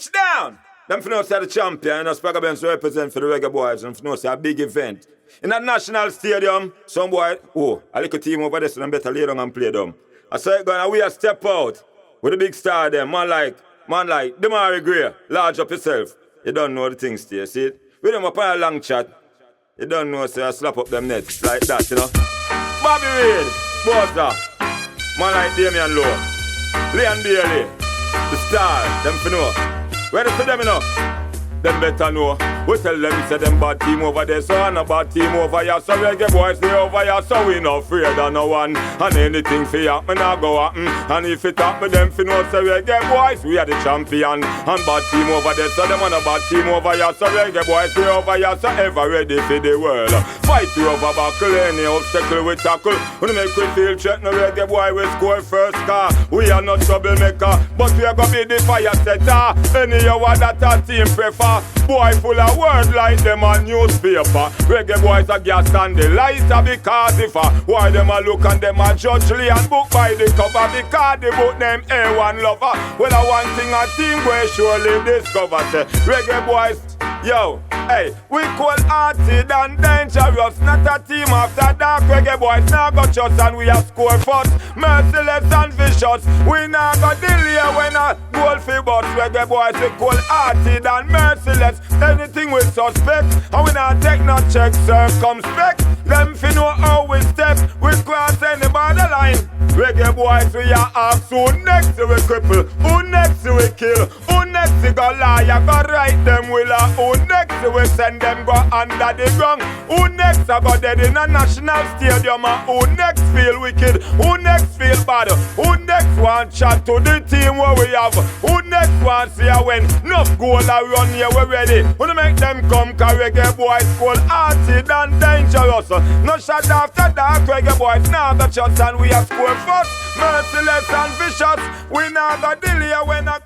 Down! Them for know say the champion, and Spragga Benz represent for the Reggae Boyz, and for know say a big event. In a national stadium, some boy, a little team over there, so them better lay down and play them. I say, gonna we a step out with a big star there, man like Demari Gray, large up yourself. You don't know the things there, see it? With them up on a long chat, you don't know, say I slap up them nets like that, you know? Bobby Reid, Boyz, man like Damian Lowe, Leon Bailey, the star, them for know. Ready for them, you know? Them better know. We tell them say them bad team over there, so I'm a bad team over here. So Reggae Boyz stay over here, so we not afraid of no one. And anything for happen, I go happen. And if it happen, them fi know say Reggae Boyz, we are the champion. And bad team over there, so them on a bad team over here. So Reggae Boyz stay over here, so ever ready for the world. Fight you over buckle, any obstacle we tackle. When make we feel threat, no Reggae Boy we score first car. We are not troublemaker, but we are gonna be the fire setter. Any hour that our team prefer. Boy full of words like them on newspaper. Reggae Boyz a gas and the lighter because if why them a look and them a judge Lee and book by the cover because the book them A1 lover. Well a one thing a team where surely discover say Reggae Boyz, yo, hey, we call hearted and dangerous. Not a team after dark. Reggae Boyz now got shots and we have scored first. Merciless and vicious. We now got delay when a goal for bus. Reggae Boyz we call hearted and merciless. Anything we suspect and we not take no check circumspect. Them fi know how we step. We cross any borderline. Reggae Boyz we are ask who next we cripple, who next we kill, who next we go lie, go right them will who next we send them go under the ground, who next I go dead in a national stadium, and who next feel wicked, who next feel bad, who next want chat to the team where we have, who next want see a win, enough goal a run here we ready, wanna make them come cause Reggae Boyz cold hearted and dangerous, no shot after dark. Reggae Boyz now got shots and we have scored first, merciless and vicious, we now got delay when I